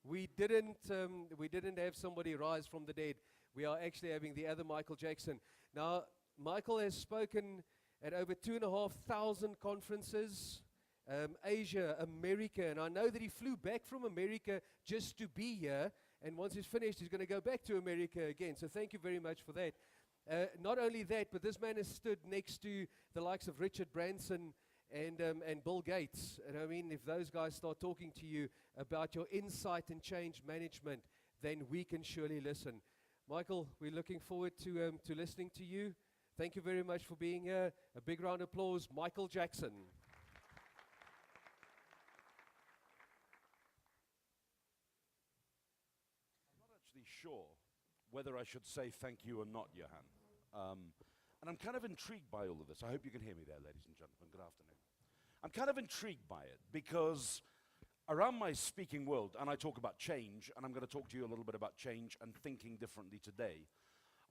we didn't have somebody rise from the dead. We are actually having the other Michael Jackson. Now, Michael has spoken at over 2,500 conferences, Asia, America, and I know that he flew back from America just to be here, and once he's finished, he's going to go back to America again. So thank you very much for that. Not only that, but this man has stood next to the likes of Richard Branson and Bill Gates. And I mean, if those guys start talking to you about your insight and change management, then we can surely listen. Michael, we're looking forward to listening to you. Thank you very much for being here. A big round of applause, Michael Jackson. I'm not actually sure whether I should say thank you or not, Johan. And I'm kind of intrigued by all of this. I hope you can hear me there, ladies and gentlemen. Good afternoon. I'm kind of intrigued by it because around my speaking world, and I talk about change, and I'm going to talk to you a little bit about change and thinking differently today.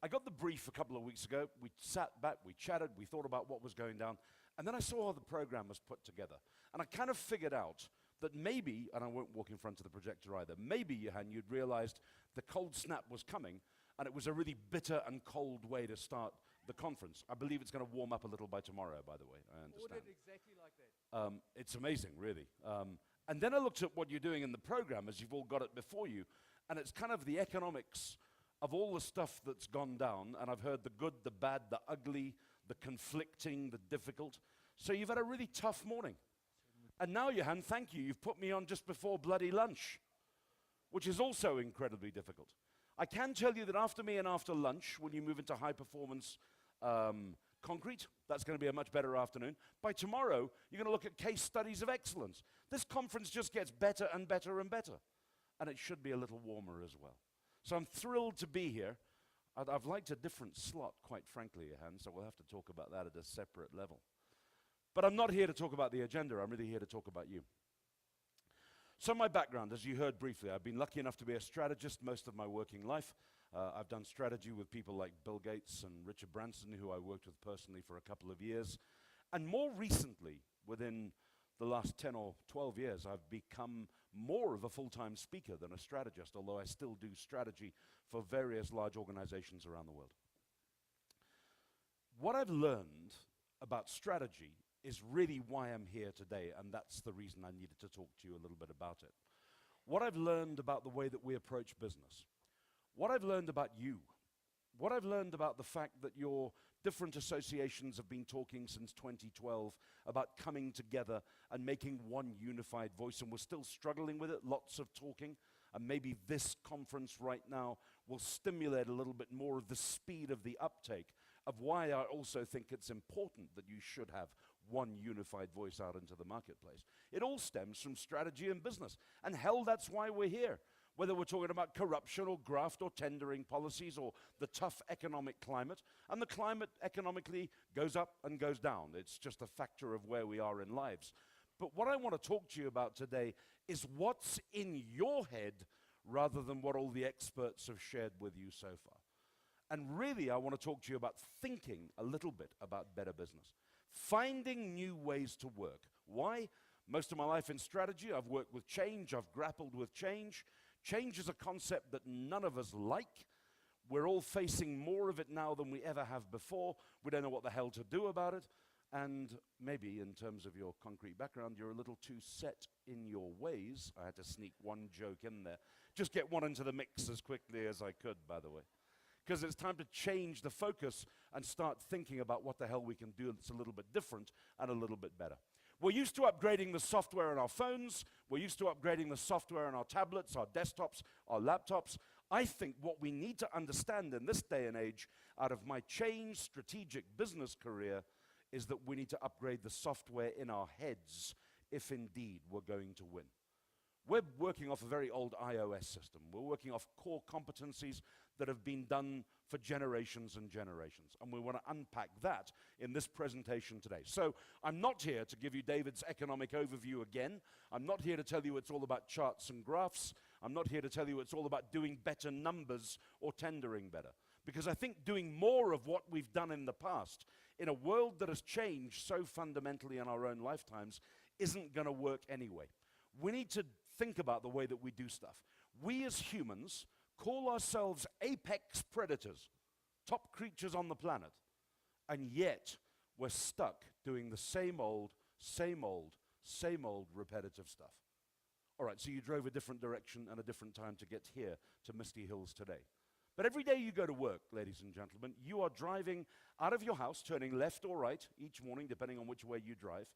I got the brief a couple of weeks ago. We sat back, we chatted, we thought about what was going down, and then I saw how the program was put together. And I kind of figured out that maybe, and I won't walk in front of the projector either, maybe, Johan, you'd realized the cold snap was coming, and it was a really bitter and cold way to start the conference. I believe it's going to warm up a little by tomorrow, by the way, I understand. Ordered exactly like that. It's amazing, really. And then I looked at what you're doing in the program, as you've all got it before you, and it's kind of the economics of all the stuff that's gone down, and I've heard the good, the bad, the ugly, the conflicting, the difficult. So you've had a really tough morning. And now, Johan, thank you. You've put me on just before bloody lunch, which is also incredibly difficult. I can tell you that after me and after lunch, when you move into high performance concrete, that's going to be a much better afternoon. By tomorrow, you're going to look at case studies of excellence. This conference just gets better and better and better. And it should be a little warmer as well. So I'm thrilled to be here. I've liked a different slot, quite frankly, Johan, so we'll have to talk about that at a separate level. But I'm not here to talk about the agenda. I'm really here to talk about you. So my background, as you heard briefly, I've been lucky enough to be a strategist most of my working life. I've done strategy with people like Bill Gates and Richard Branson, who I worked with personally for a couple of years. And more recently, within the last 10 or 12 years, I've become more of a full-time speaker than a strategist, although I still do strategy for various large organizations around the world. What I've learned about strategy is really why I'm here today, and that's the reason I needed to talk to you a little bit about it. What I've learned about the way that we approach business, what I've learned about you, what I've learned about the fact that your different associations have been talking since 2012 about coming together and making one unified voice, and we're still struggling with it, lots of talking, and maybe this conference right now will stimulate a little bit more of the speed of the uptake of why I also think it's important that you should have one unified voice out into the marketplace. It all stems from strategy and business, and hell, that's why we're here. Whether we're talking about corruption or graft or tendering policies or the tough economic climate, and the climate economically goes up and goes down. It's just a factor of where we are in lives. But what I want to talk to you about today is what's in your head rather than what all the experts have shared with you so far. And really, I want to talk to you about thinking a little bit about better business. Finding new ways to work. Why? Most of my life in strategy, I've worked with change, I've grappled with change. Change is a concept that none of us like. We're all facing more of it now than we ever have before. We don't know what the hell to do about it. And maybe in terms of your concrete background, you're a little too set in your ways. I had to sneak one joke in there. Just get one into the mix as quickly as I could, by the way. Because it's time to change the focus and start thinking about what the hell we can do that's a little bit different and a little bit better. We're used to upgrading the software on our phones. We're used to upgrading the software on our tablets, our desktops, our laptops. I think what we need to understand in this day and age, out of my change strategic business career, is that we need to upgrade the software in our heads if indeed we're going to win. We're working off a very old iOS system. We're working off core competencies that have been done for generations and generations. And we want to unpack that in this presentation today. So I'm not here to give you David's economic overview again. I'm not here to tell you it's all about charts and graphs. I'm not here to tell you it's all about doing better numbers or tendering better. Because I think doing more of what we've done in the past, in a world that has changed so fundamentally in our own lifetimes, isn't going to work anyway. We need to think about the way that we do stuff. We as humans call ourselves apex predators, top creatures on the planet, and yet we're stuck doing the same old, same old, same old repetitive stuff. All right, so you drove a different direction and a different time to get here to Misty Hills today. But every day you go to work, ladies and gentlemen, you are driving out of your house, turning left or right each morning, depending on which way you drive.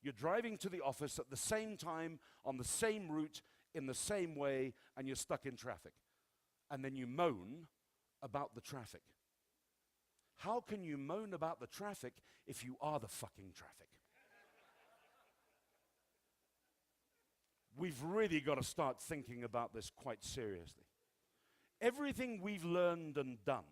You're driving to the office at the same time, on the same route, in the same way, and you're stuck in traffic. And then you moan about the traffic. How can you moan about the traffic if you are the fucking traffic? We've really got to start thinking about this quite seriously. Everything we've learned and done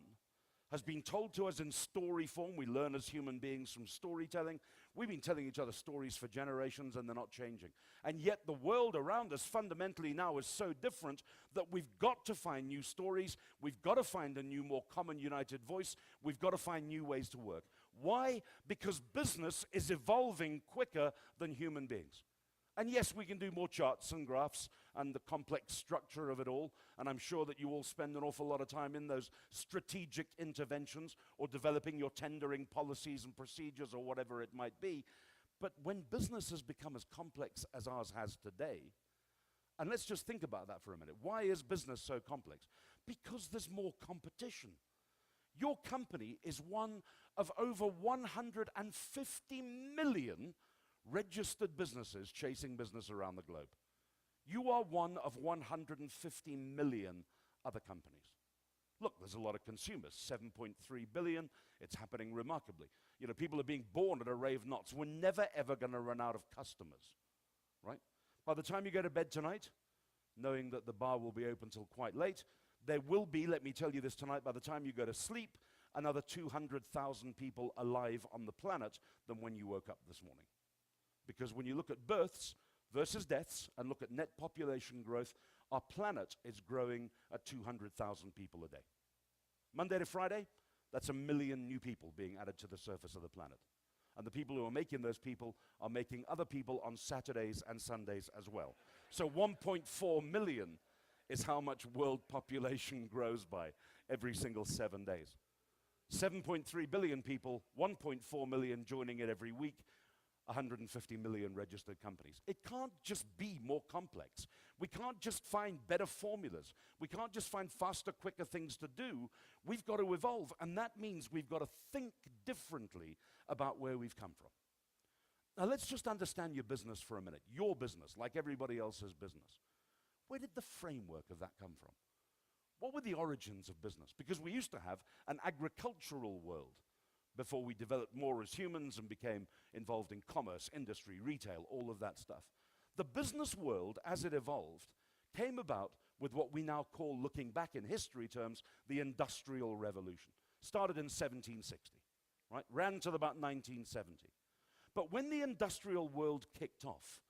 has been told to us in story form. We learn as human beings from storytelling. We've been telling each other stories for generations and they're not changing. And yet the world around us fundamentally now is so different that we've got to find new stories. We've got to find a new, more common, united voice. We've got to find new ways to work. Why? Because business is evolving quicker than human beings. And yes, we can do more charts and graphs and the complex structure of it all. And I'm sure that you all spend an awful lot of time in those strategic interventions or developing your tendering policies and procedures or whatever it might be. But when business has become as complex as ours has today, and let's just think about that for a minute. Why is business so complex? Because there's more competition. Your company is one of over 150 million registered businesses chasing business around the globe. You are one of 150 million other companies. Look, there's a lot of consumers, 7.3 billion. It's happening remarkably. You know, people are being born at a rate of knots. We're never, ever going to run out of customers, right? By the time you go to bed tonight, knowing that the bar will be open till quite late, there will be, let me tell you this tonight, by the time you go to sleep, another 200,000 people alive on the planet than when you woke up this morning. Because when you look at births versus deaths and look at net population growth, our planet is growing at 200,000 people a day. Monday to Friday, that's 1 million new people being added to the surface of the planet. And the people who are making those people are making other people on Saturdays and Sundays as well. So 1.4 million is how much world population grows by every single 7 days. 7.3 billion people, 1.4 million joining it every week, 150 million registered companies. It can't just be more complex. We can't just find better formulas. We can't just find faster, quicker things to do. We've got to evolve, and that means we've got to think differently about where we've come from. Now let's just understand your business for a minute. Your business, like everybody else's business. Where did the framework of that come from? What were the origins of business? Because we used to have an agricultural world before we developed more as humans and became involved in commerce, industry, retail, all of that stuff. The business world, as it evolved, came about with what we now call, looking back in history terms, the Industrial Revolution. Started in 1760, right? Ran till about 1970. But when the industrial world kicked off,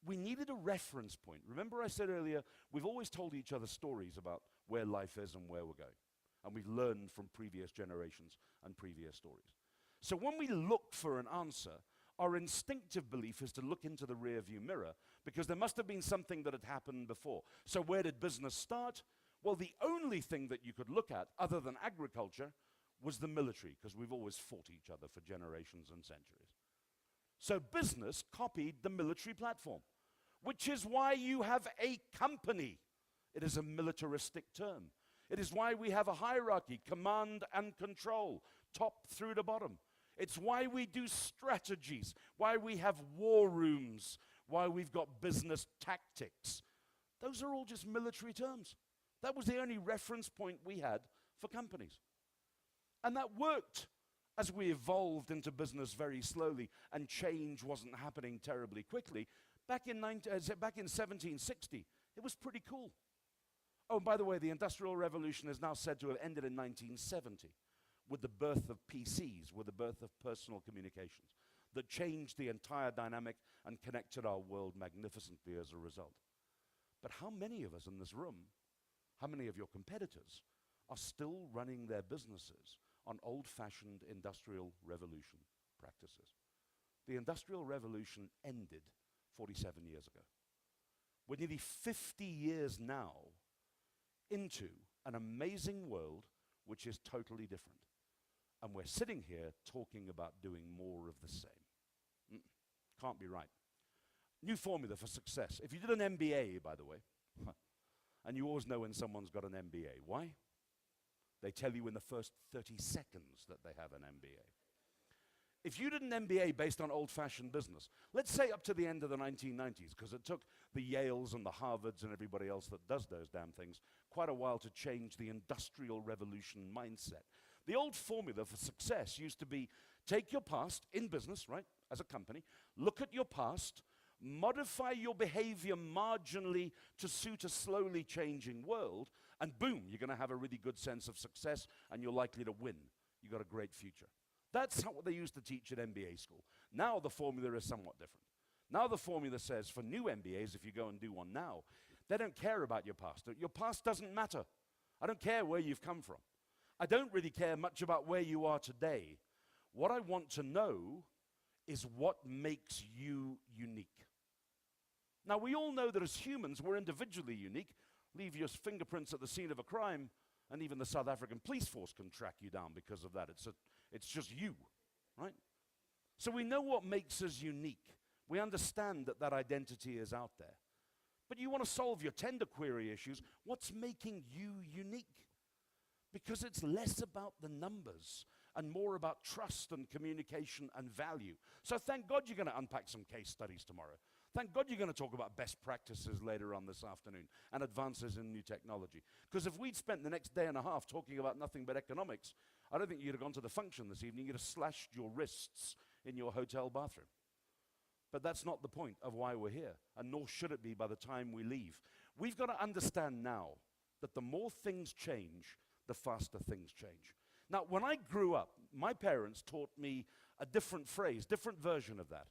we needed a reference point. Remember I said earlier, we've always told each other stories about where life is and where we're going. And we've learned from previous generations and previous stories. So when we look for an answer, our instinctive belief is to look into the rearview mirror because there must have been something that had happened before. So where did business start? Well, the only thing that you could look at other than agriculture was the military, because we've always fought each other for generations and centuries. So business copied the military platform, which is why you have a company. It is a militaristic term. It is why we have a hierarchy, command and control, top through to bottom. It's why we do strategies, why we have war rooms, why we've got business tactics. Those are all just military terms. That was the only reference point we had for companies. And that worked as we evolved into business very slowly and change wasn't happening terribly quickly. Back in 1760, it was pretty cool. Oh, and by the way, the Industrial Revolution is now said to have ended in 1970 with the birth of PCs, with the birth of personal communications that changed the entire dynamic and connected our world magnificently as a result. But how many of us in this room, how many of your competitors are still running their businesses on old-fashioned Industrial Revolution practices? The Industrial Revolution ended 47 years ago. We're nearly 50 years now into an amazing world which is totally different. And we're sitting here talking about doing more of the same. Can't be right. New formula for success. If you did an MBA, by the way, and you always know when someone's got an MBA. Why? They tell you in the first 30 seconds that they have an MBA. If you did an MBA based on old-fashioned business, let's say up to the end of the 1990s, because it took the Yales and the Harvards and everybody else that does those damn things quite a while to change the industrial revolution mindset. The old formula for success used to be take your past in business, right, as a company, look at your past, modify your behavior marginally to suit a slowly changing world, and boom, you're going to have a really good sense of success and you're likely to win. You've got a great future. That's not what they used to teach at MBA school. Now the formula is somewhat different. Now the formula says for new MBAs, if you go and do one now, they don't care about your past. Your past doesn't matter. I don't care where you've come from. I don't really care much about where you are today. What I want to know is what makes you unique. Now, we all know that as humans, we're individually unique. Leave your fingerprints at the scene of a crime, and even the South African police force can track you down because of that. It's just you, right? So we know what makes us unique. We understand that that identity is out there. But you want to solve your tender query issues. What's making you unique? Because it's less about the numbers and more about trust and communication and value. So thank God you're going to unpack some case studies tomorrow. Thank God you're going to talk about best practices later on this afternoon and advances in new technology. Because if we'd spent the next day and a half talking about nothing but economics, I don't think you'd have gone to the function this evening. You'd have slashed your wrists in your hotel bathroom. But that's not the point of why we're here, and nor should it be by the time we leave. We've got to understand now that the more things change, the faster things change. Now, when I grew up, my parents taught me a different phrase, different version of that.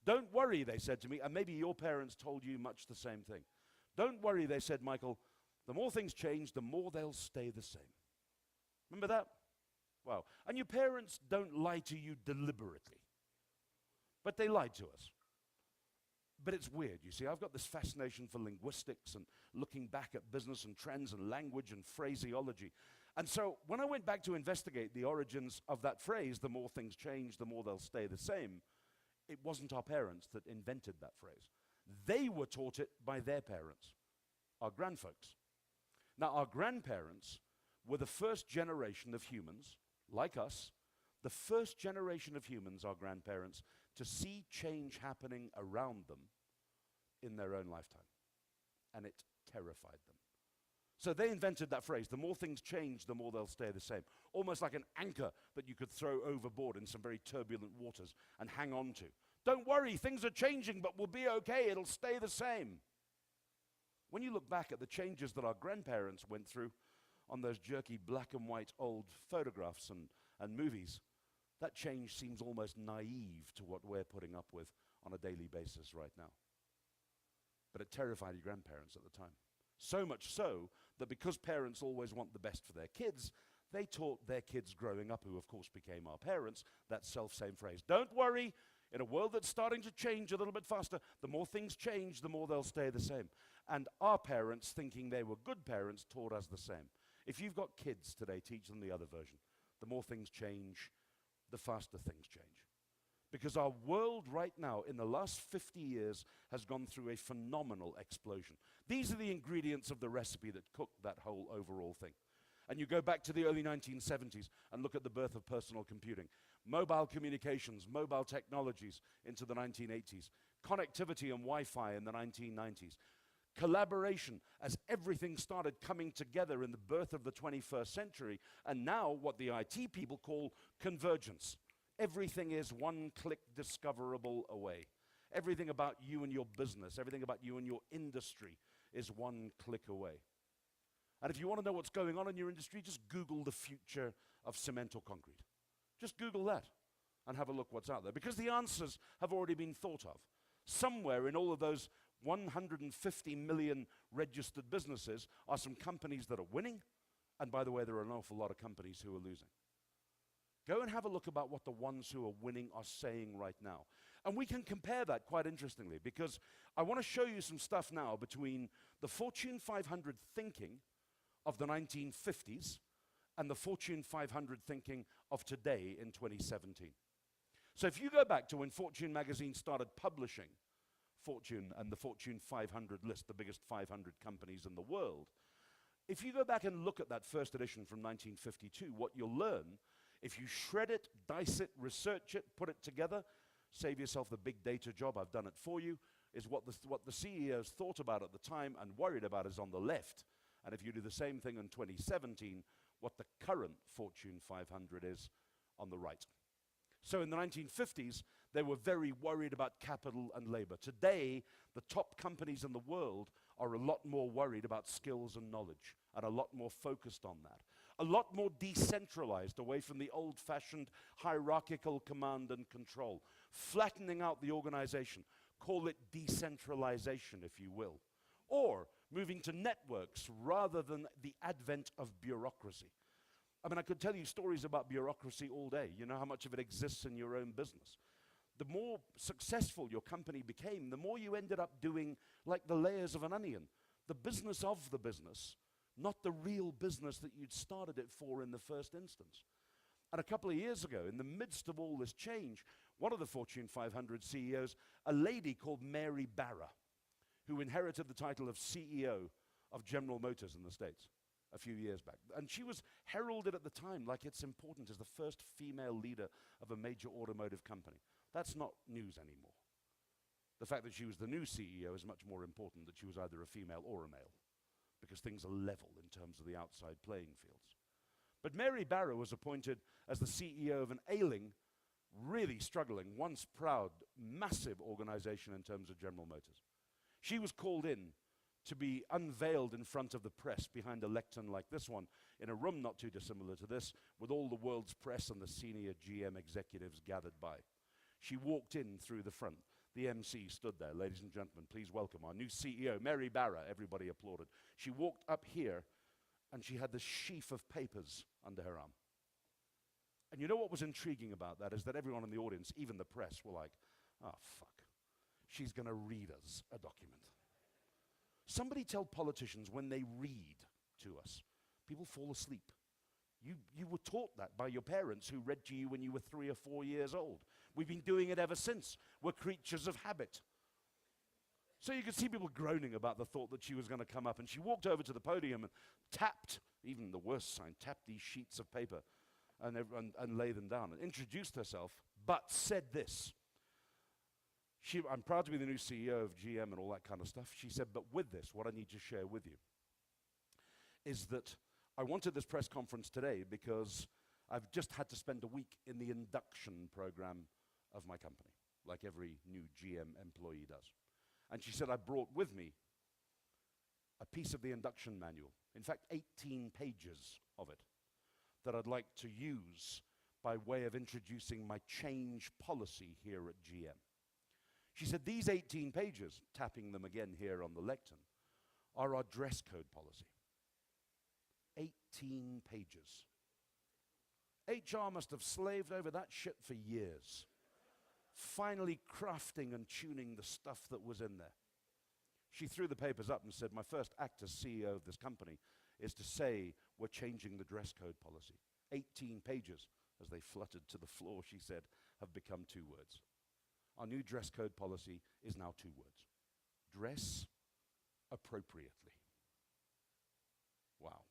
Don't worry, they said to me, and maybe your parents told you much the same thing. Don't worry, they said, Michael, the more things change, the more they'll stay the same. Remember that? Wow. And your parents don't lie to you deliberately, but they lied to us. But it's weird, you see. I've got this fascination for linguistics and looking back at business and trends and language and phraseology. And so when I went back to investigate the origins of that phrase, the more things change, the more they'll stay the same, it wasn't our parents that invented that phrase. They were taught it by their parents, our grandfolks. Now, our grandparents were the first generation of humans, like us, the first generation of humans, our grandparents, to see change happening around them in their own lifetime. And it terrified them. So they invented that phrase, the more things change, the more they'll stay the same. Almost like an anchor that you could throw overboard in some very turbulent waters and hang on to. Don't worry, things are changing, but we'll be okay, it'll stay the same. When you look back at the changes that our grandparents went through on those jerky black and white old photographs and movies, that change seems almost naive to what we're putting up with on a daily basis right now. But it terrified your grandparents at the time. So much so that because parents always want the best for their kids, they taught their kids growing up, who of course became our parents, that self-same phrase. Don't worry, in a world that's starting to change a little bit faster, the more things change, the more they'll stay the same. And our parents, thinking they were good parents, taught us the same. If you've got kids today, teach them the other version. The more things change, the faster things change. Because our world right now, in the last 50 years, has gone through a phenomenal explosion. These are the ingredients of the recipe that cooked that whole overall thing. And you go back to the early 1970s and look at the birth of personal computing. Mobile communications, mobile technologies into the 1980s. Connectivity and Wi-Fi in the 1990s. Collaboration as everything started coming together in the birth of the 21st century. And now what the IT people call convergence. Everything is one click discoverable away. Everything about you and your business, everything about you and your industry is one click away. And if you want to know what's going on in your industry, just Google the future of cement or concrete. Just Google that and have a look what's out there. Because the answers have already been thought of. Somewhere in all of those 150 million registered businesses are some companies that are winning. And by the way, there are an awful lot of companies who are losing. Go and have a look about what the ones who are winning are saying right now. And we can compare that quite interestingly, because I want to show you some stuff now between the Fortune 500 thinking of the 1950s and the Fortune 500 thinking of today in 2017. So if you go back to when Fortune magazine started publishing Fortune and the Fortune 500 list, the biggest 500 companies in the world, if you go back and look at that first edition from 1952, what you'll learn, if you shred it, dice it, research it, put it together, save yourself the big data job, I've done it for you, is what the CEOs thought about at the time and worried about is on the left. And if you do the same thing in 2017, what the current Fortune 500 is on the right. So in the 1950s, they were very worried about capital and labor. Today, the top companies in the world are a lot more worried about skills and knowledge and a lot more focused on that. A lot more decentralized, away from the old-fashioned hierarchical command and control. Flattening out the organization. Call it decentralization, if you will. Or moving to networks rather than the advent of bureaucracy. I mean, I could tell you stories about bureaucracy all day. You know how much of it exists in your own business. The more successful your company became, the more you ended up doing like the layers of an onion. The business of the business, not the real business that you'd started it for in the first instance. And a couple of years ago, in the midst of all this change, one of the Fortune 500 CEOs, a lady called Mary Barra, who inherited the title of CEO of General Motors in the States a few years back. And she was heralded at the time like it's important as the first female leader of a major automotive company. That's not news anymore. The fact that she was the new CEO is much more important that she was either a female or a male, because things are level in terms of the outside playing fields. But Mary Barra was appointed as the CEO of an ailing, really struggling, once proud, massive organization in terms of General Motors. She was called in to be unveiled in front of the press behind a lectern like this one, in a room not too dissimilar to this, with all the world's press and the senior GM executives gathered by. She walked in through the front. The MC stood there. Ladies and gentlemen, please welcome our new CEO, Mary Barra. Everybody applauded. She walked up here, and she had this sheaf of papers under her arm. And you know what was intriguing about that is that everyone in the audience, even the press, were like, oh, fuck. She's going to read us a document. Somebody tell politicians when they read to us, people fall asleep. You were taught that by your parents who read to you when you were 3 or 4 years old. We've been doing it ever since. We're creatures of habit. So you could see people groaning about the thought that she was going to come up, and she walked over to the podium and tapped, even the worst sign, tapped these sheets of paper and lay them down and introduced herself, but said this. I'm proud to be the new CEO of GM and all that kind of stuff. She said, but with this, what I need to share with you is that I wanted this press conference today because I've just had to spend a week in the induction program of my company, like every new GM employee does. And she said, I brought with me a piece of the induction manual, in fact, 18 pages of it, that I'd like to use by way of introducing my change policy here at GM. She said, these 18 pages, tapping them again here on the lectern, are our dress code policy. 18 pages. HR must have slaved over that shit for years, finally crafting and tuning the stuff that was in there. She threw the papers up and said, my first act as CEO of this company is to say we're changing the dress code policy. 18 pages, as they fluttered to the floor, she said, have become 2 words. Our new dress code policy is now 2 words. Dress appropriately. Wow.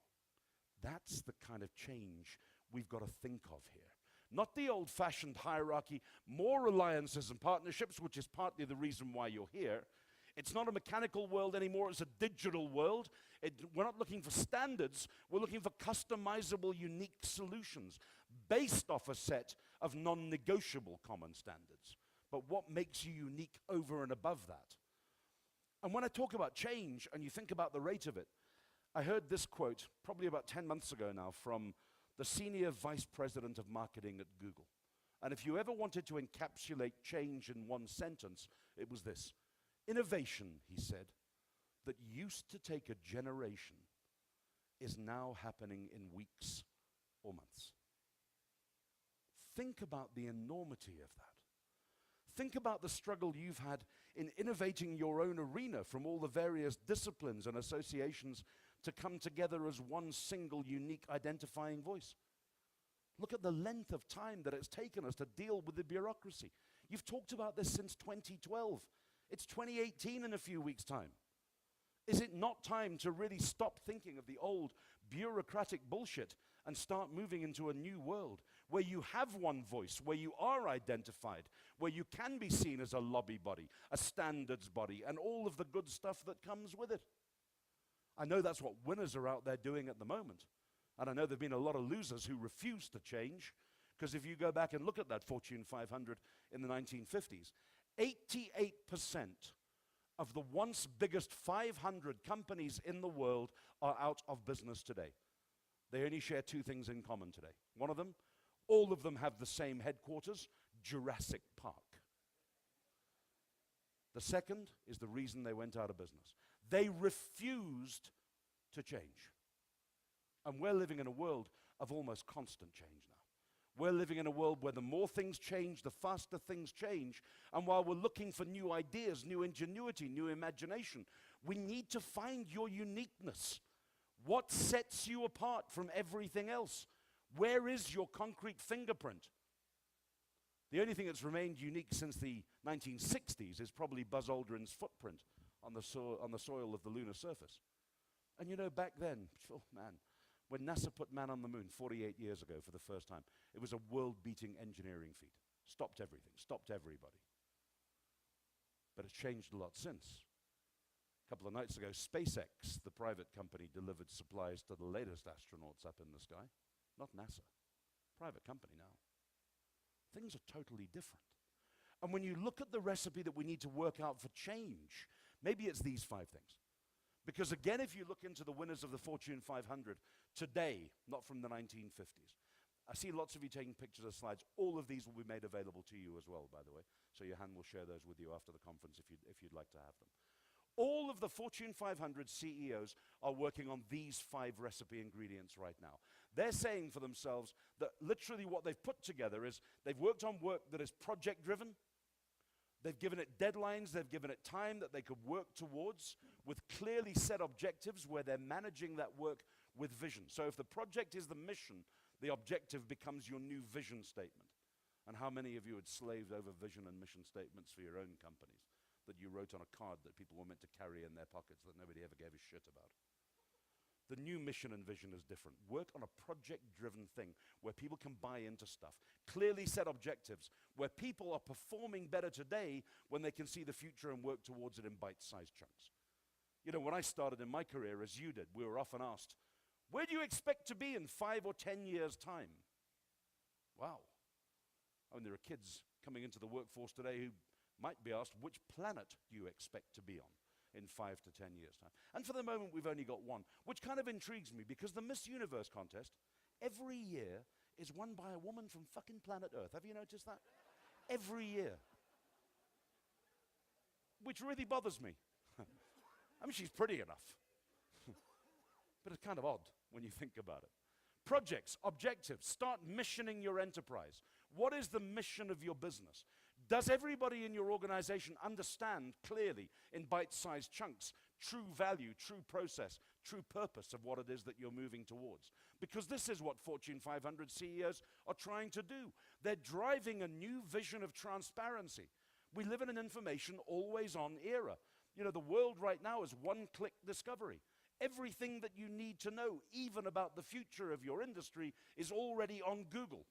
That's the kind of change we've got to think of here. Not the old-fashioned hierarchy, more alliances and partnerships, which is partly the reason why you're here. It's not a mechanical world anymore, it's a digital world. We're not looking for standards, we're looking for customizable, unique solutions based off a set of non-negotiable common standards. But what makes you unique over and above that? And when I talk about change and you think about the rate of it, I heard this quote probably about 10 months ago now from the senior vice president of marketing at Google. And if you ever wanted to encapsulate change in one sentence, it was this. Innovation, he said, that used to take a generation is now happening in weeks or months. Think about the enormity of that. Think about the struggle you've had in innovating your own arena from all the various disciplines and associations to come together as one single unique identifying voice. Look at the length of time that it's taken us to deal with the bureaucracy. You've talked about this since 2012. It's 2018 in a few weeks' time. Is it not time to really stop thinking of the old bureaucratic bullshit and start moving into a new world where you have one voice, where you are identified, where you can be seen as a lobby body, a standards body, and all of the good stuff that comes with it? I know that's what winners are out there doing at the moment. And I know there have been a lot of losers who refuse to change, because if you go back and look at that Fortune 500 in the 1950s, 88% of the once biggest 500 companies in the world are out of business today. They only share two things in common today. One of them, all of them have the same headquarters, Jurassic Park. The second is the reason they went out of business. They refused to change. And we're living in a world of almost constant change now. We're living in a world where the more things change, the faster things change. And while we're looking for new ideas, new ingenuity, new imagination, we need to find your uniqueness. What sets you apart from everything else? Where is your concrete fingerprint? The only thing that's remained unique since the 1960s is probably Buzz Aldrin's footprint on the soil of the lunar surface. And you know, back then, oh man, when NASA put man on the moon 48 years ago for the first time, it was a world-beating engineering feat. Stopped everything, stopped everybody. But it's changed a lot since. A couple of nights ago, SpaceX, the private company, delivered supplies to the latest astronauts up in the sky. Not NASA. Private company now. Things are totally different. And when you look at the recipe that we need to work out for change, maybe it's these 5 things. Because again, if you look into the winners of the Fortune 500 today, not from the 1950s, I see lots of you taking pictures of slides. All of these will be made available to you as well, by the way. So Johan will share those with you after the conference if you'd like to have them. All of the Fortune 500 CEOs are working on these 5 recipe ingredients right now. They're saying for themselves that literally what they've put together is they've worked on work that is project-driven. They've given it deadlines, they've given it time that they could work towards with clearly set objectives where they're managing that work with vision. So if the project is the mission, the objective becomes your new vision statement. And how many of you had slaved over vision and mission statements for your own companies that you wrote on a card that people were meant to carry in their pockets that nobody ever gave a shit about? The new mission and vision is different. Work on a project-driven thing where people can buy into stuff. Clearly set objectives where people are performing better today when they can see the future and work towards it in bite-sized chunks. You know, when I started in my career, as you did, we were often asked, where do you expect to be in 5 or 10 years' time? Wow. I mean, there are kids coming into the workforce today who might be asked, which planet do you expect to be on in 5 to 10 years' time? And for the moment, we've only got one, which kind of intrigues me because the Miss Universe contest every year is won by a woman from fucking planet Earth. Have you noticed that? Every year. Which really bothers me. I mean, she's pretty enough. But it's kind of odd when you think about it. Projects, objectives, start missioning your enterprise. What is the mission of your business? Does everybody in your organization understand clearly in bite-sized chunks true value, true process, true purpose of what it is that you're moving towards? Because this is what Fortune 500 CEOs are trying to do. They're driving a new vision of transparency. We live in an information always-on era. You know, the world right now is one-click discovery. Everything that you need to know, even about the future of your industry, is already on Google.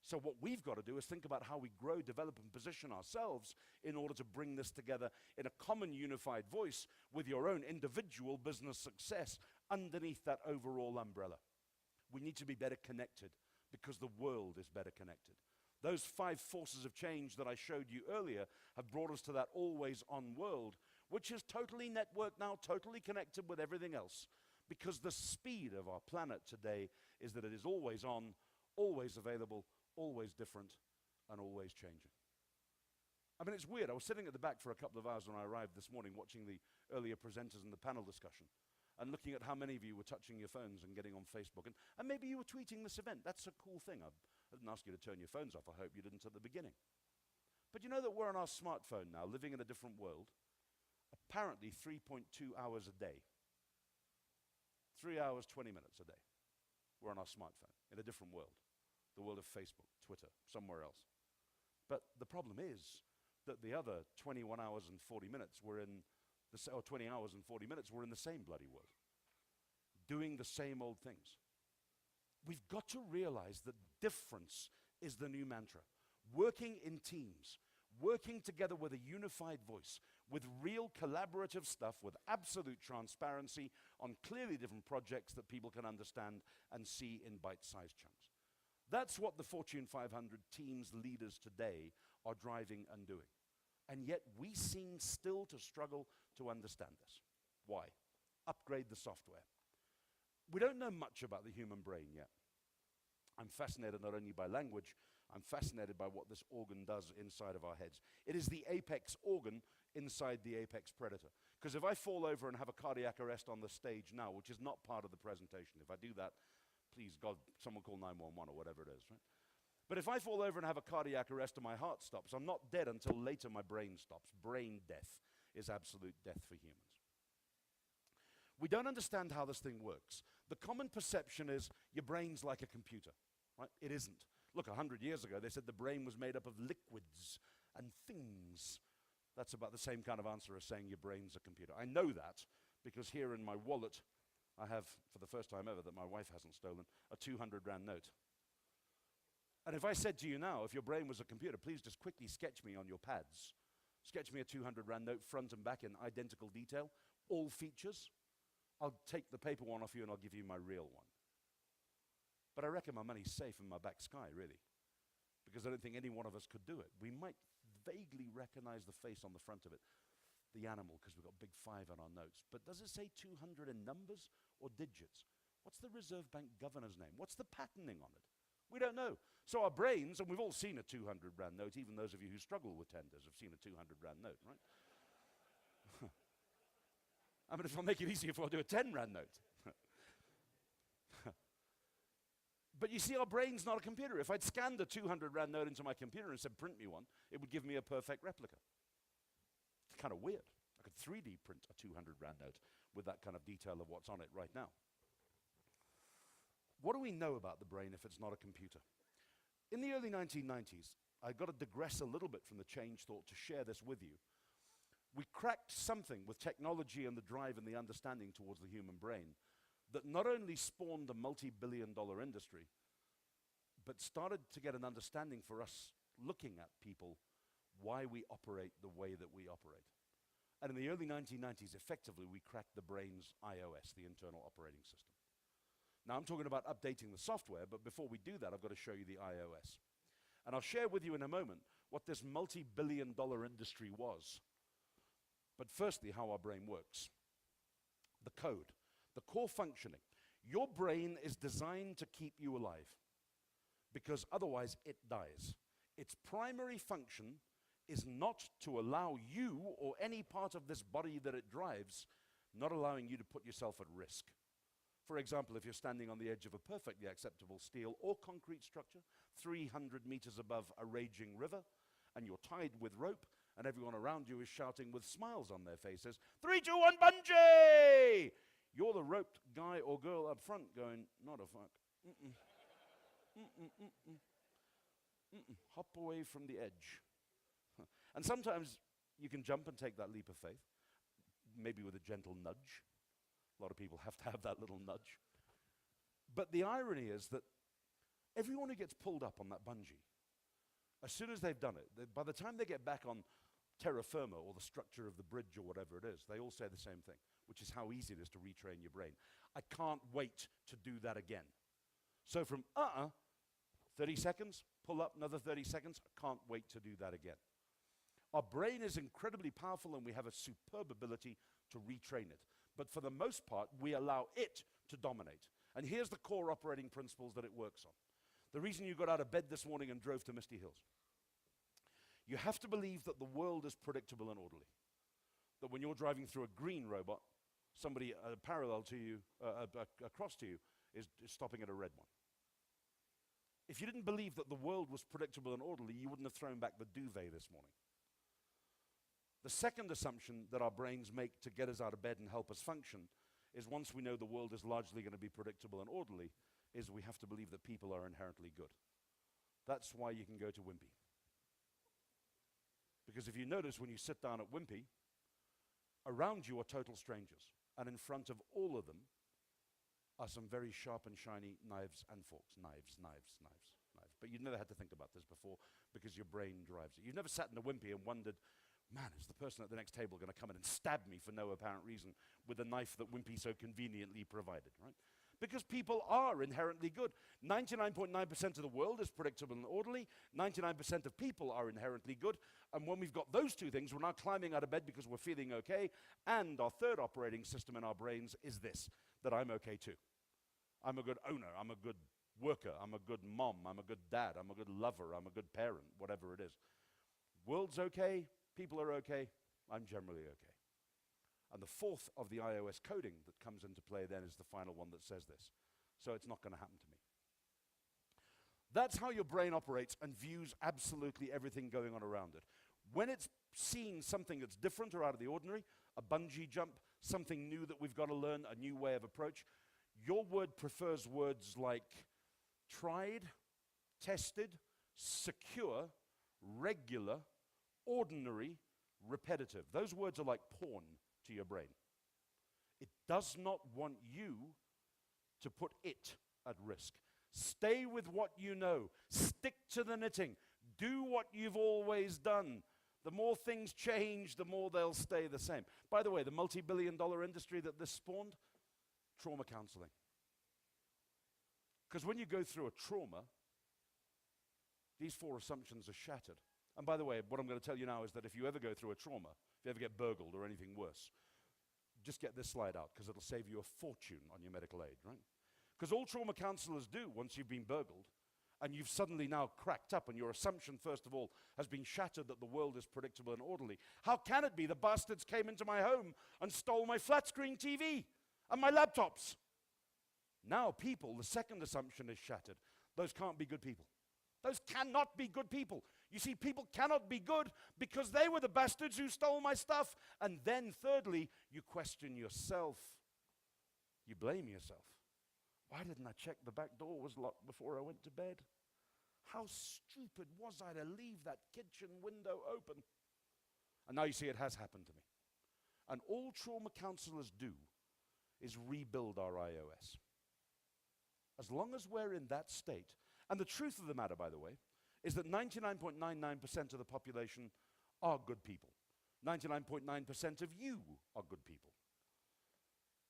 So what we've got to do is think about how we grow, develop, and position ourselves in order to bring this together in a common unified voice with your own individual business success underneath that overall umbrella. We need to be better connected because the world is better connected. Those 5 forces of change that I showed you earlier have brought us to that always-on world, which is totally networked now, totally connected with everything else. Because the speed of our planet today is that it is always on, always available, always different, and always changing. I mean, it's weird. I was sitting at the back for a couple of hours when I arrived this morning watching the earlier presenters and the panel discussion and looking at how many of you were touching your phones and getting on Facebook. And maybe you were tweeting this event. That's a cool thing. I didn't ask you to turn your phones off. I hope you didn't at the beginning. But you know that we're on our smartphone now, living in a different world, apparently 3.2 hours a day. 3 hours, 20 minutes a day. We're on our smartphone in a different world, the world of Facebook, Twitter, somewhere else. But the problem is that the other 21 hours and 40 minutes were in or 20 hours and 40 minutes were in the same bloody world, doing the same old things. We've got to realize that difference is the new mantra. Working in teams, working together with a unified voice, with real collaborative stuff, with absolute transparency on clearly different projects that people can understand and see in bite-sized chunks. That's what the Fortune 500 teams leaders today are driving and doing. And yet we seem still to struggle to understand this. Why? Upgrade the software. We don't know much about the human brain yet. I'm fascinated not only by language, I'm fascinated by what this organ does inside of our heads. It is the apex organ inside the apex predator. Because if I fall over and have a cardiac arrest on the stage now, which is not part of the presentation, if I do that, please, God, someone call 911 or whatever it is, right? But if I fall over and have a cardiac arrest and my heart stops, I'm not dead until later my brain stops. Brain death is absolute death for humans. We don't understand how this thing works. The common perception is your brain's like a computer, right? It isn't. Look, 100 years ago, they said the brain was made up of liquids and things. That's about the same kind of answer as saying your brain's a computer. I know that because here in my wallet, I have, for the first time ever that my wife hasn't stolen, a 200 rand note. And if I said to you now, if your brain was a computer, please just quickly sketch me on your pads. Sketch me a 200 rand note front and back in identical detail, all features. I'll take the paper one off you and I'll give you my real one. But I reckon my money's safe in my back sky, really, because I don't think any one of us could do it. We might vaguely recognize the face on the front of it, the animal, because we've got big 5 on our notes. But does it say 200 in numbers or digits? What's the Reserve Bank governor's name? What's the patterning on it? We don't know. So our brains, and we've all seen a 200 rand note, even those of you who struggle with tenders have seen a 200 rand note, right? I mean, if I'll make it easier, if I'll do a 10 rand note. But you see, our brain's not a computer. If I'd scanned a 200 rand note into my computer and said, print me one, it would give me a perfect replica. It's kind of weird. I could 3D print a 200 rand note with that kind of detail of what's on it right now. What do we know about the brain if it's not a computer? In the early 1990s, I've got to digress a little bit from the change thought to share this with you. We cracked something with technology and the drive and the understanding towards the human brain that not only spawned a multi-billion-dollar industry, but started to get an understanding for us looking at people why we operate the way that we operate. And in the early 1990s, effectively, we cracked the brain's iOS, the internal operating system. Now, I'm talking about updating the software, but before we do that, I've got to show you the iOS. And I'll share with you in a moment what this multi-billion-dollar industry was. But firstly, how our brain works. The code, the core functioning. Your brain is designed to keep you alive because otherwise it dies. Its primary function is not to allow you or any part of this body that it drives, not allowing you to put yourself at risk. For example, if you're standing on the edge of a perfectly acceptable steel or concrete structure, 300 meters above a raging river, and you're tied with rope, and everyone around you is shouting with smiles on their faces, 3, 2, 1, bungee! You're the roped guy or girl up front going, not a fuck. Hop away from the edge. And sometimes you can jump and take that leap of faith, maybe with a gentle nudge. A lot of people have to have that little nudge. But the irony is that everyone who gets pulled up on that bungee, as soon as they've done it, by the time they get back on terra firma or the structure of the bridge or whatever it is, they all say the same thing, which is how easy it is to retrain your brain. I can't wait to do that again. So from 30 seconds, pull up another 30 seconds, I can't wait to do that again. Our brain is incredibly powerful and we have a superb ability to retrain it. But for the most part, we allow it to dominate. And here's the core operating principles that it works on. The reason you got out of bed this morning and drove to Misty Hills. You have to believe that the world is predictable and orderly. That when you're driving through a green robot, somebody parallel to you, across to you, is stopping at a red one. If you didn't believe that the world was predictable and orderly, you wouldn't have thrown back the duvet this morning. The second assumption that our brains make to get us out of bed and help us function is once we know the world is largely going to be predictable and orderly, is we have to believe that people are inherently good. That's why you can go to Wimpy. Because if you notice when you sit down at Wimpy, around you are total strangers. And in front of all of them are some very sharp and shiny knives and forks. Knives. But you've never had to think about this before because your brain drives it. You've never sat in a Wimpy and wondered, man, is the person at the next table going to come in and stab me for no apparent reason with a knife that Wimpy so conveniently provided, right? Because people are inherently good. 99.9% of the world is predictable and orderly. 99% of people are inherently good. And when we've got those two things, we're now climbing out of bed because we're feeling okay. And our third operating system in our brains is this, that I'm okay too. I'm a good owner. I'm a good worker. I'm a good mom. I'm a good dad. I'm a good lover. I'm a good parent, whatever it is. World's okay. People are okay. I'm generally okay. And the fourth of the iOS coding that comes into play then is the final one that says this. So it's not going to happen to me. That's how your brain operates and views absolutely everything going on around it. When it's seen something that's different or out of the ordinary, a bungee jump, something new that we've got to learn, a new way of approach, your word prefers words like tried, tested, secure, regular, ordinary, repetitive. Those words are like porn to your brain. It does not want you to put it at risk. Stay with what you know. Stick to the knitting. Do what you've always done. The more things change, the more they'll stay the same. By the way, the multi-billion-dollar industry that this spawned, trauma counseling. Because when you go through a trauma, these four assumptions are shattered. And by the way, what I'm going to tell you now is that if you ever go through a trauma, if you ever get burgled or anything worse, just get this slide out because it'll save you a fortune on your medical aid, right? Because all trauma counselors do once you've been burgled and you've suddenly now cracked up and your assumption, first of all, has been shattered that the world is predictable and orderly. How can it be the bastards came into my home and stole my flat screen TV and my laptops? Now people, the second assumption is shattered. Those can't be good people. Those cannot be good people. You see, people cannot be good because they were the bastards who stole my stuff. And then thirdly, you question yourself. You blame yourself. Why didn't I check the back door was locked before I went to bed? How stupid was I to leave that kitchen window open? And now you see it has happened to me. And all trauma counselors do is rebuild our iOS. As long as we're in that state, and the truth of the matter, by the way, is that 99.99% of the population are good people. 99.9% of you are good people.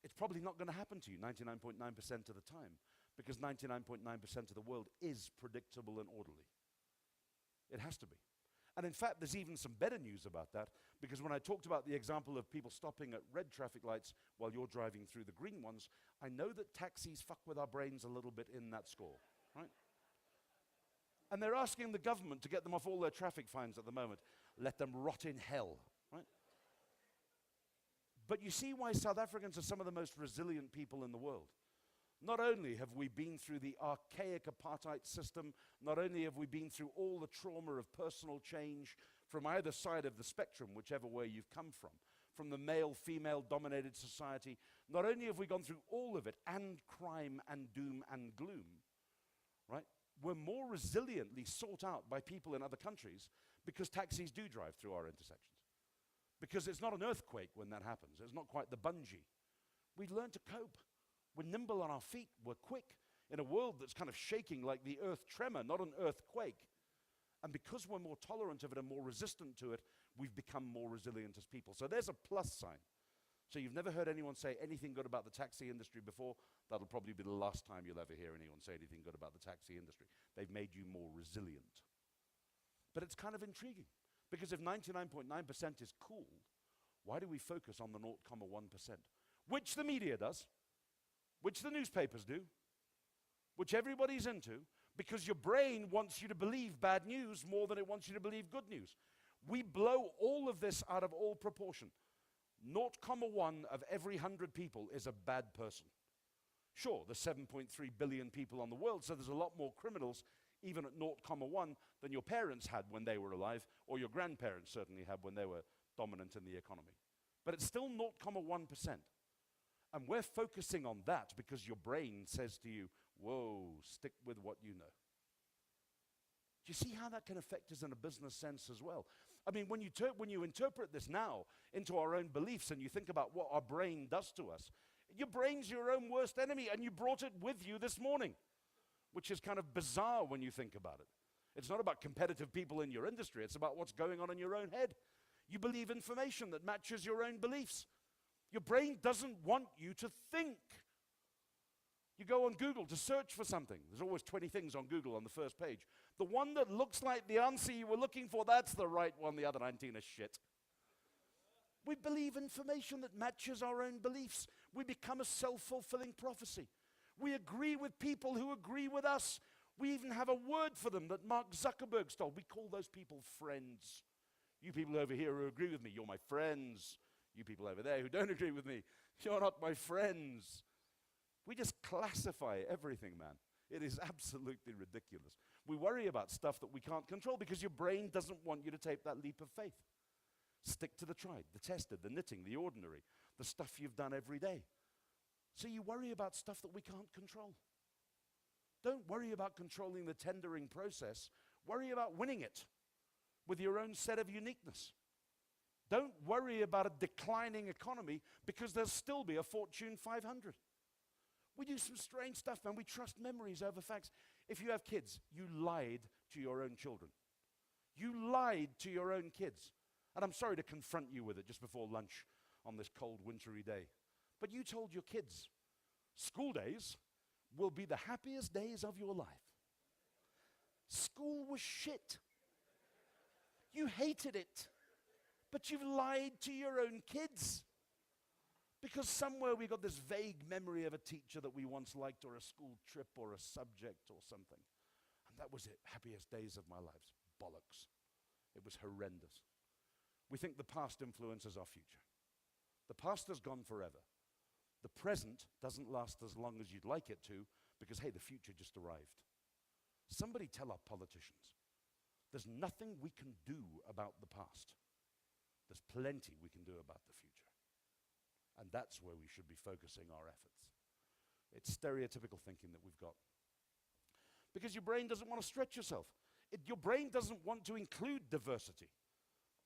It's probably not going to happen to you 99.9% of the time because 99.9% of the world is predictable and orderly. It has to be. And in fact, there's even some better news about that because when I talked about the example of people stopping at red traffic lights while you're driving through the green ones, I know that taxis fuck with our brains a little bit in that score, right? And they're asking the government to get them off all their traffic fines at the moment. Let them rot in hell, right? But you see why South Africans are some of the most resilient people in the world. Not only have we been through the archaic apartheid system, not only have we been through all the trauma of personal change from either side of the spectrum, whichever way you've come from the male-female dominated society, not only have we gone through all of it, and crime and doom and gloom, right? We're more resiliently sought out by people in other countries because taxis do drive through our intersections. Because it's not an earthquake when that happens. It's not quite the bungee. We've learned to cope. We're nimble on our feet. We're quick in a world that's kind of shaking like the earth tremor, not an earthquake. And because we're more tolerant of it and more resistant to it, we've become more resilient as people. So there's a plus sign. So you've never heard anyone say anything good about the taxi industry before. That'll probably be the last time you'll ever hear anyone say anything good about the taxi industry. They've made you more resilient. But it's kind of intriguing. Because if 99.9% is cool, why do we focus on the 0.1%? Which the media does, which the newspapers do, which everybody's into, because your brain wants you to believe bad news more than it wants you to believe good news. We blow all of this out of all proportion. 0.1 of every 100 people is a bad person. Sure, there's 7.3 billion people on the world, so there's a lot more criminals even at 0.1 than your parents had when they were alive, or your grandparents certainly had when they were dominant in the economy. But it's still 0.1%. And we're focusing on that because your brain says to you, whoa, stick with what you know. Do you see how that can affect us in a business sense as well? I mean, when you interpret this now into our own beliefs and you think about what our brain does to us, your brain's your own worst enemy, and you brought it with you this morning, which is kind of bizarre when you think about it. It's not about competitive people in your industry. It's about what's going on in your own head. You believe information that matches your own beliefs. Your brain doesn't want you to think. You go on Google to search for something. There's always 20 things on Google on the first page. The one that looks like the answer you were looking for, that's the right one. The other 19 is shit. We believe information that matches our own beliefs. We become a self-fulfilling prophecy. We agree with people who agree with us. We even have a word for them that Mark Zuckerberg stole. We call those people friends. You people over here who agree with me, you're my friends. You people over there who don't agree with me, you're not my friends. We just classify everything, man. It is absolutely ridiculous. We worry about stuff that we can't control because your brain doesn't want you to take that leap of faith. Stick to the tried, the tested, the knitting, the ordinary, the stuff you've done every day. So you worry about stuff that we can't control. Don't worry about controlling the tendering process. Worry about winning it with your own set of uniqueness. Don't worry about a declining economy because there'll still be a Fortune 500. We do some strange stuff, man. We trust memories over facts. If you have kids, you lied to your own children. You lied to your own kids. And I'm sorry to confront you with it just before lunch on this cold, wintry day. But you told your kids, school days will be the happiest days of your life. School was shit. You hated it. But you've lied to your own kids. Because somewhere we got this vague memory of a teacher that we once liked, or a school trip, or a subject, or something. And that was it. Happiest days of my life. Bollocks. It was horrendous. We think the past influences our future. The past has gone forever. The present doesn't last as long as you'd like it to because, hey, the future just arrived. Somebody tell our politicians, there's nothing we can do about the past. There's plenty we can do about the future. And that's where we should be focusing our efforts. It's stereotypical thinking that we've got. Because your brain doesn't want to stretch yourself. Your brain doesn't want to include diversity.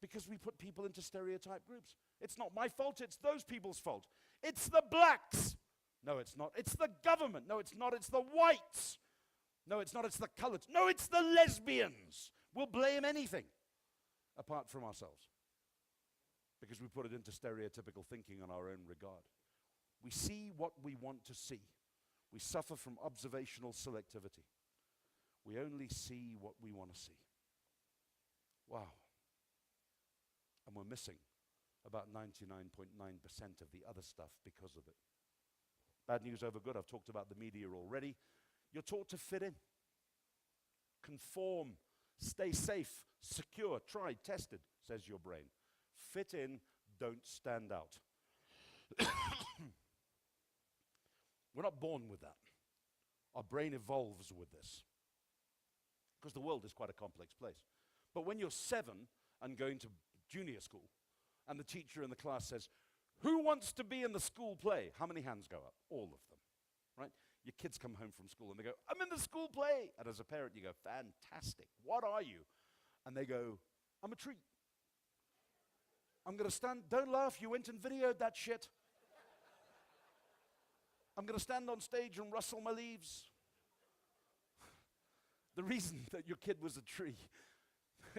Because we put people into stereotype groups. It's not my fault, it's those people's fault. It's the blacks. No, it's not. It's the government. No, it's not. It's the whites. No, it's not. It's the colored. No, it's the lesbians. We'll blame anything apart from ourselves. Because we put it into stereotypical thinking on our own regard. We see what we want to see. We suffer from observational selectivity. We only see what we want to see. Wow. And we're missing about 99.9% of the other stuff because of it. Bad news over good. I've talked about the media already. You're taught to fit in, conform, stay safe, secure, tried, tested, says your brain. Fit in, don't stand out. We're not born with that. Our brain evolves with this. Because the world is quite a complex place. But when you're 7 and going to junior school, and the teacher in the class says, who wants to be in the school play? How many hands go up? All of them, right? Your kids come home from school and they go, I'm in the school play. And as a parent, you go, fantastic. What are you? And they go, I'm a tree. I'm going to stand, don't laugh, you went and videoed that shit. I'm going to stand on stage and rustle my leaves. The reason that your kid was a tree,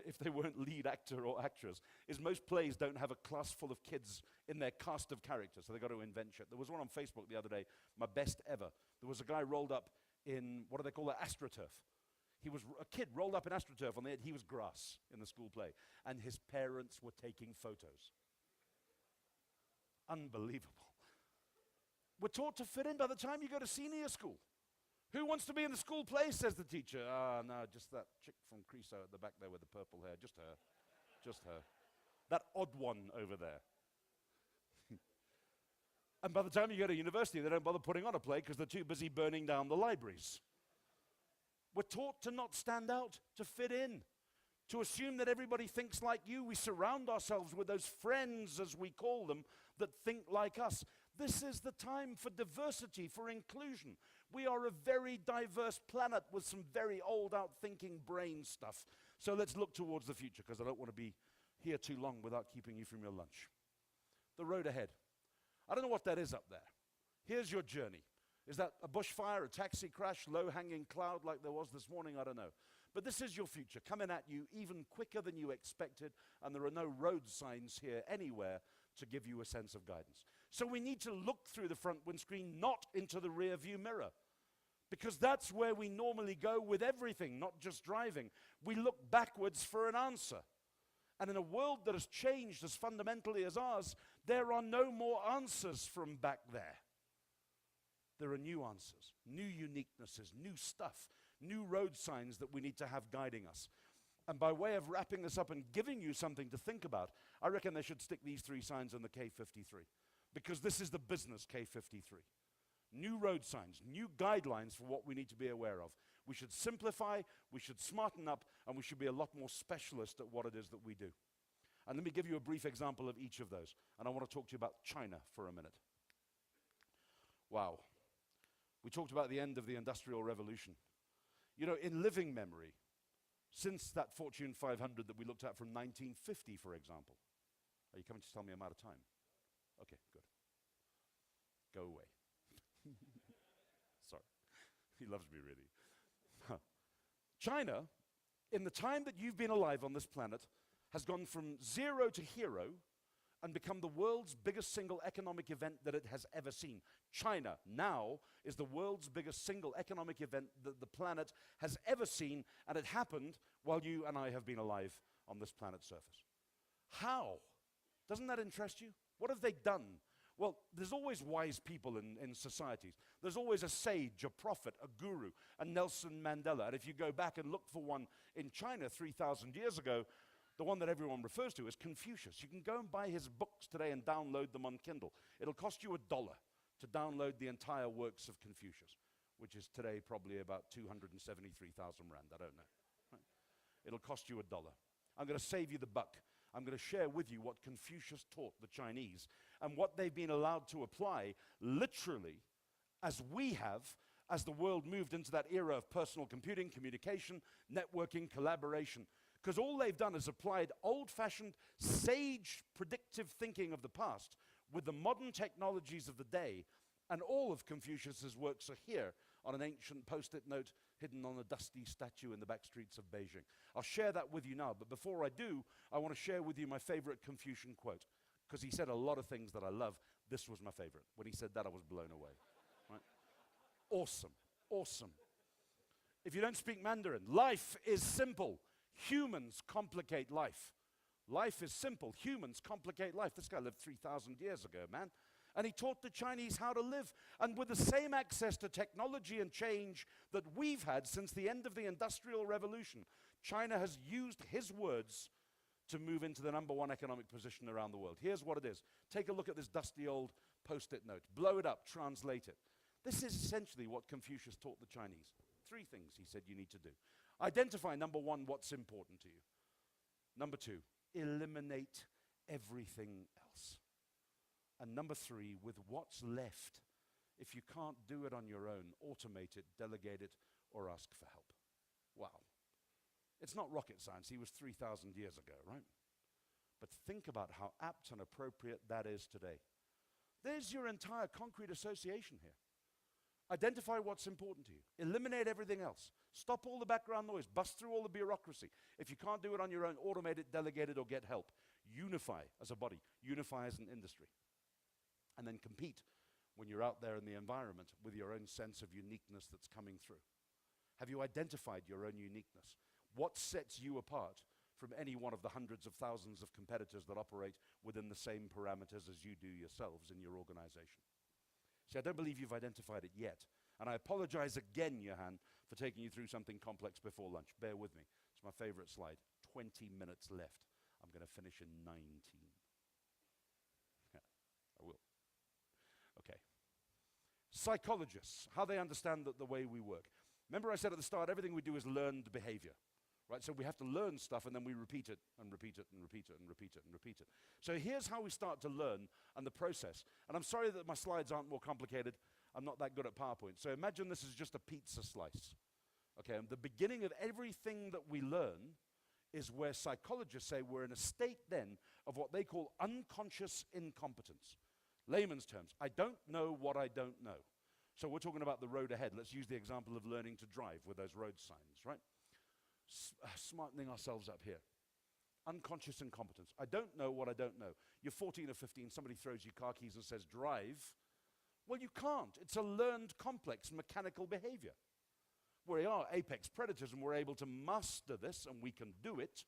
if they weren't lead actor or actress, is most plays don't have a class full of kids in their cast of characters, so they've got to invent shit. There was one on Facebook the other day, my best ever. There was a guy rolled up in, what do they call it, AstroTurf. He was a kid rolled up in AstroTurf on the head. He was grass in the school play, and his parents were taking photos. Unbelievable. We're taught to fit in by the time you go to senior school. Who wants to be in the school play, says the teacher. Ah, no, just that chick from Creosote at the back there with the purple hair. Just her. Just her. That odd one over there. And by the time you go to university, they don't bother putting on a play because they're too busy burning down the libraries. We're taught to not stand out, to fit in, to assume that everybody thinks like you. We surround ourselves with those friends, as we call them, that think like us. This is the time for diversity, for inclusion. We are a very diverse planet with some very old-out thinking brain stuff. So let's look towards the future, because I don't want to be here too long without keeping you from your lunch. The road ahead. I don't know what that is up there. Here's your journey. Is that a bushfire, a taxi crash, low-hanging cloud like there was this morning? I don't know. But this is your future, coming at you even quicker than you expected, and there are no road signs here anywhere to give you a sense of guidance. So we need to look through the front windscreen, not into the rear view mirror, because that's where we normally go with everything, not just driving. We look backwards for an answer. And in a world that has changed as fundamentally as ours, there are no more answers from back there. There are new answers, new uniquenesses, new stuff, new road signs that we need to have guiding us. And by way of wrapping this up and giving you something to think about, I reckon they should stick these 3 signs on the K53, because this is the business K53. New road signs, new guidelines for what we need to be aware of. We should simplify, we should smarten up, and we should be a lot more specialist at what it is that we do. And let me give you a brief example of each of those. And I want to talk to you about China for a minute. Wow. We talked about the end of the Industrial Revolution. You know, in living memory, since that Fortune 500 that we looked at from 1950, for example. Are you coming to tell me I'm out of time? Okay, good. Go away. Sorry. He loves me, really. China, in the time that you've been alive on this planet, has gone from 0 to hero and become the world's biggest single economic event that it has ever seen. China now is the world's biggest single economic event that the planet has ever seen, and it happened while you and I have been alive on this planet's surface. How? Doesn't that interest you? What have they done? Well, there's always wise people in societies. There's always a sage, a prophet, a guru, a Nelson Mandela. And if you go back and look for one in China 3,000 years ago, the one that everyone refers to is Confucius. You can go and buy his books today and download them on Kindle. It'll cost you $1 to download the entire works of Confucius, which is today probably about 273,000 rand. I don't know. Right? It'll cost you $1. I'm going to save you the buck. I'm going to share with you what Confucius taught the Chinese and what they've been allowed to apply literally as we have, as the world moved into that era of personal computing, communication, networking, collaboration. Because all they've done is applied old-fashioned, sage, predictive thinking of the past with the modern technologies of the day, and all of Confucius's works are here on an ancient post-it note hidden on a dusty statue in the back streets of Beijing. I'll share that with you now, but before I do, I want to share with you my favorite Confucian quote, because he said a lot of things that I love. This was my favorite. When he said that, I was blown away. Right? Awesome, awesome. If you don't speak Mandarin, life is simple. Humans complicate life. Life is simple. Humans complicate life. This guy lived 3,000 years ago, man. And he taught the Chinese how to live. And with the same access to technology and change that we've had since the end of the Industrial Revolution, China has used his words to move into the #1 economic position around the world. Here's what it is. Take a look at this dusty old post-it note. Blow it up, translate it. This is essentially what Confucius taught the Chinese. 3 things he said you need to do. Identify, #1, what's important to you. #2, eliminate everything else. And #3, with what's left, if you can't do it on your own, automate it, delegate it, or ask for help. Wow. It's not rocket science. He was 3,000 years ago, right? But think about how apt and appropriate that is today. There's your entire concrete association here. Identify what's important to you. Eliminate everything else. Stop all the background noise. Bust through all the bureaucracy. If you can't do it on your own, automate it, delegate it, or get help. Unify as a body. Unify as an industry. And then compete when you're out there in the environment with your own sense of uniqueness that's coming through. Have you identified your own uniqueness? What sets you apart from any one of the hundreds of thousands of competitors that operate within the same parameters as you do yourselves in your organization? See, I don't believe you've identified it yet. And I apologize again, Johan, for taking you through something complex before lunch. Bear with me. It's my favorite slide. 20 minutes left. I'm going to finish in 19. Yeah, I will. Okay. Psychologists, how they understand the way we work. Remember I said at the start, everything we do is learned behavior, right? So we have to learn stuff and then we repeat it and repeat it and repeat it and repeat it and repeat it. So here's how we start to learn and the process. And I'm sorry that my slides aren't more complicated. I'm not that good at PowerPoint. So imagine this is just a pizza slice. Okay, and the beginning of everything that we learn is where psychologists say we're in a state then of what they call unconscious incompetence. Layman's terms, I don't know what I don't know. So we're talking about the road ahead. Let's use the example of learning to drive with those road signs, right? Smartening ourselves up here. Unconscious incompetence. I don't know what I don't know. You're 14 or 15, somebody throws you car keys and says, drive. Well, you can't. It's a learned, complex, mechanical behavior. We are apex predators and we're able to master this and we can do it.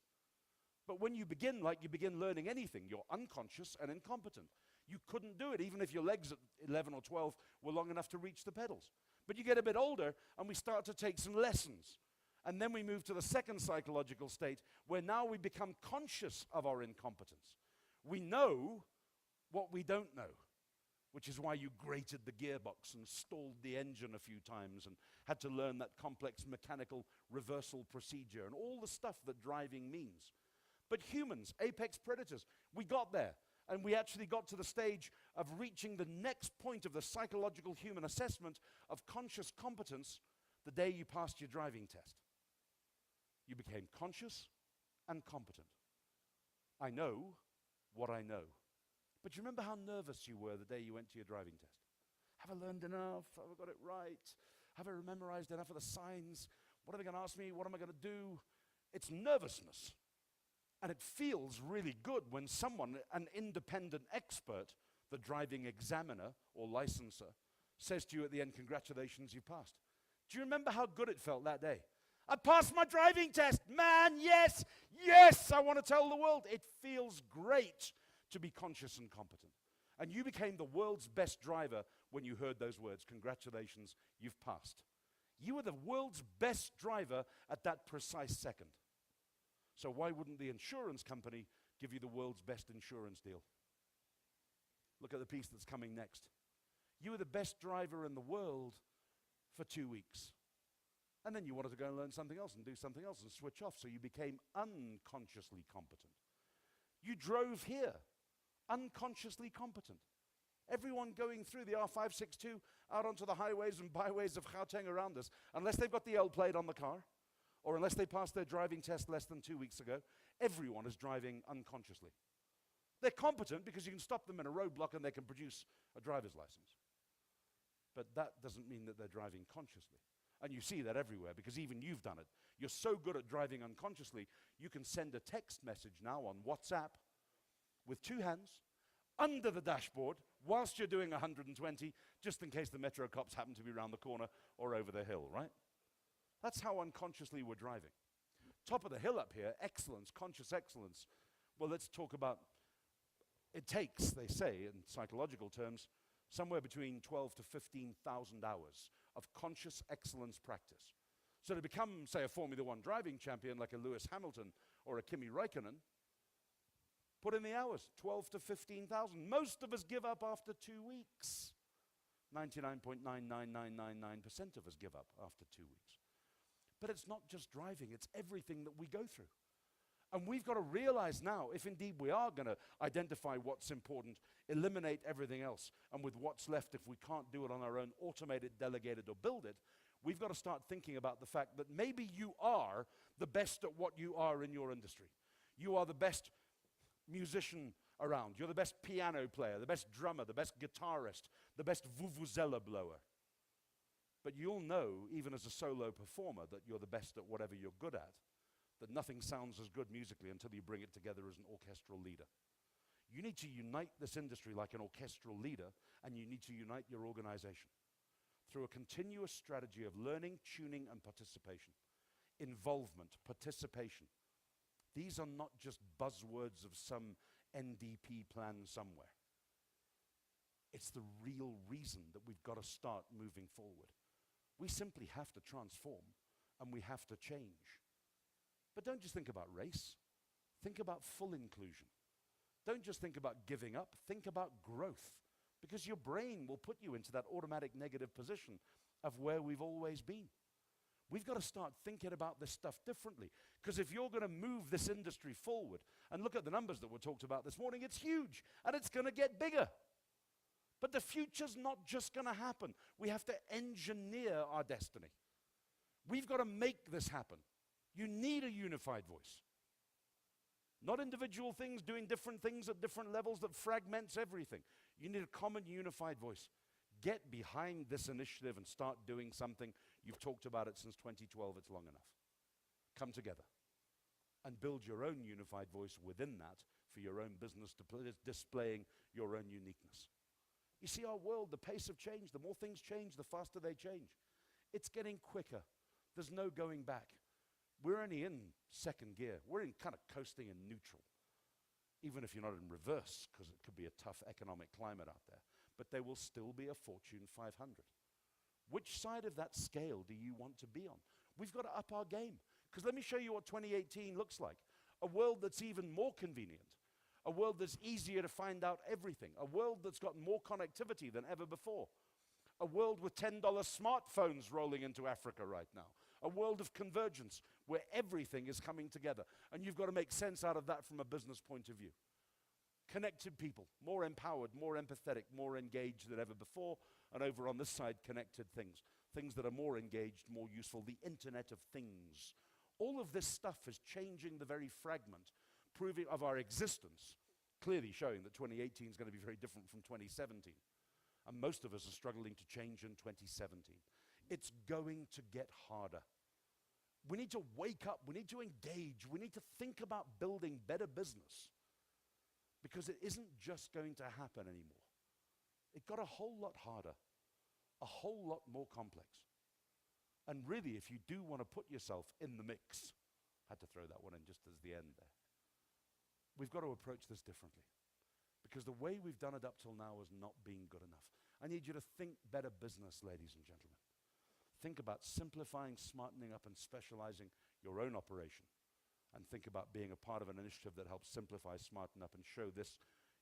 But when you begin, like you begin learning anything, you're unconscious and incompetent. You couldn't do it even if your legs at 11 or 12 were long enough to reach the pedals. But you get a bit older and we start to take some lessons. And then we move to the second psychological state where now we become conscious of our incompetence. We know what we don't know, which is why you grated the gearbox and stalled the engine a few times and had to learn that complex mechanical reversal procedure and all the stuff that driving means. But humans, apex predators, we got there. And we actually got to the stage of reaching the next point of the psychological human assessment of conscious competence the day you passed your driving test. You became conscious and competent. I know what I know. But you remember how nervous you were the day you went to your driving test? Have I learned enough? Have I got it right? Have I memorized enough of the signs? What are they going to ask me? What am I going to do? It's nervousness. And it feels really good when someone, an independent expert, the driving examiner or licenser, says to you at the end, congratulations, you passed. Do you remember how good it felt that day? I passed my driving test, man, yes, yes, I want to tell the world. It feels great to be conscious and competent. And you became the world's best driver when you heard those words, congratulations, you've passed. You were the world's best driver at that precise second. So why wouldn't the insurance company give you the world's best insurance deal? Look at the piece that's coming next. You were the best driver in the world for 2 weeks. And then you wanted to go and learn something else and do something else and switch off, so you became unconsciously competent. You drove here, unconsciously competent. Everyone going through the R562 out onto the highways and byways of Gauteng around us, unless they've got the L plate on the car, or unless they passed their driving test less than 2 weeks ago, everyone is driving unconsciously. They're competent because you can stop them in a roadblock and they can produce a driver's license. But that doesn't mean that they're driving consciously. And you see that everywhere because even you've done it. You're so good at driving unconsciously, you can send a text message now on WhatsApp with 2 hands under the dashboard whilst you're doing 120, just in case the metro cops happen to be around the corner or over the hill, right? That's how unconsciously we're driving. Top of the hill up here, excellence, conscious excellence. Well, let's talk about, it takes, they say in psychological terms, somewhere between 12 to 15,000 hours of conscious excellence practice. So to become, say, a Formula One driving champion like a Lewis Hamilton or a Kimi Räikkönen, put in the hours, 12 to 15,000. Most of us give up after 2 weeks. 99.99999% of us give up after 2 weeks. But it's not just driving, it's everything that we go through. And we've got to realize now, if indeed we are going to identify what's important, eliminate everything else, and with what's left, if we can't do it on our own, automate it, delegate it, or build it, we've got to start thinking about the fact that maybe you are the best at what you are in your industry. You are the best musician around. You're the best piano player, the best drummer, the best guitarist, the best vuvuzela blower. But you'll know, even as a solo performer, that you're the best at whatever you're good at, that nothing sounds as good musically until you bring it together as an orchestral leader. You need to unite this industry like an orchestral leader, and you need to unite your organization through a continuous strategy of learning, tuning, and participation. Involvement, participation. These are not just buzzwords of some NDP plan somewhere. It's the real reason that we've got to start moving forward. We simply have to transform, and we have to change. But don't just think about race. Think about full inclusion. Don't just think about giving up. Think about growth. Because your brain will put you into that automatic negative position of where we've always been. We've got to start thinking about this stuff differently. Because if you're going to move this industry forward, and look at the numbers that were talked about this morning, it's huge, and it's going to get bigger. But the future's not just going to happen. We have to engineer our destiny. We've got to make this happen. You need a unified voice. Not individual things doing different things at different levels that fragments everything. You need a common unified voice. Get behind this initiative and start doing something. You've talked about it since 2012. It's long enough. Come together and build your own unified voice within that for your own business, displaying your own uniqueness. You see, our world, the pace of change, the more things change, the faster they change. It's getting quicker. There's no going back. We're only in second gear. We're in kind of coasting in neutral, even if you're not in reverse, because it could be a tough economic climate out there. But there will still be a Fortune 500. Which side of that scale do you want to be on? We've got to up our game. Because let me show you what 2018 looks like. A world that's even more convenient. A world that's easier to find out everything. A world that's got more connectivity than ever before. A world with $10 smartphones rolling into Africa right now. A world of convergence where everything is coming together. And you've got to make sense out of that from a business point of view. Connected people, more empowered, more empathetic, more engaged than ever before. And over on this side, connected things. Things that are more engaged, more useful. The Internet of Things. All of this stuff is changing the very fragment, proving of our existence, clearly showing that 2018 is going to be very different from 2017. And most of us are struggling to change in 2017. It's going to get harder. We need to wake up. We need to engage. We need to think about building better business. Because it isn't just going to happen anymore. It got a whole lot harder, a whole lot more complex. And really, if you do want to put yourself in the mix, had to throw that one in just as the end there. We've got to approach this differently. Because the way we've done it up till now has not been good enough. I need you to think better business, ladies and gentlemen. Think about simplifying, smartening up, and specializing your own operation. And think about being a part of an initiative that helps simplify, smarten up, and show this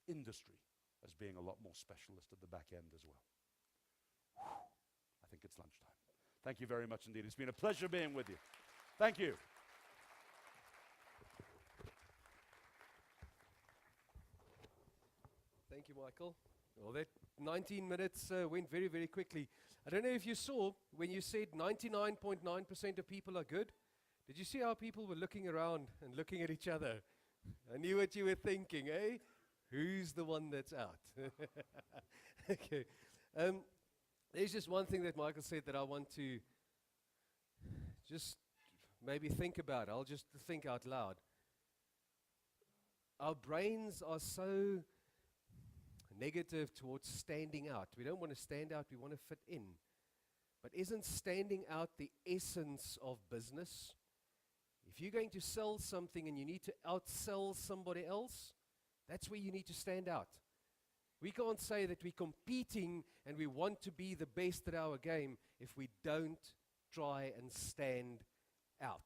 industry as being a lot more specialist at the back end as well. Whew. I think it's lunchtime. Thank you very much indeed. It's been a pleasure being with you. Thank you. Thank you, Michael. Well, that 19 minutes went very, very quickly. I don't know if you saw when you said 99.9% of people are good. Did you see how people were looking around and looking at each other? I knew what you were thinking, eh? Who's the one that's out? Okay. There's just one thing that Michael said that I want to just maybe think about. I'll just think out loud. Our brains are so negative towards standing out. We don't want to stand out, we want to fit in. But isn't standing out the essence of business? If you're going to sell something and you need to outsell somebody else, that's where you need to stand out. We can't say that we're competing and we want to be the best at our game if we don't try and stand out.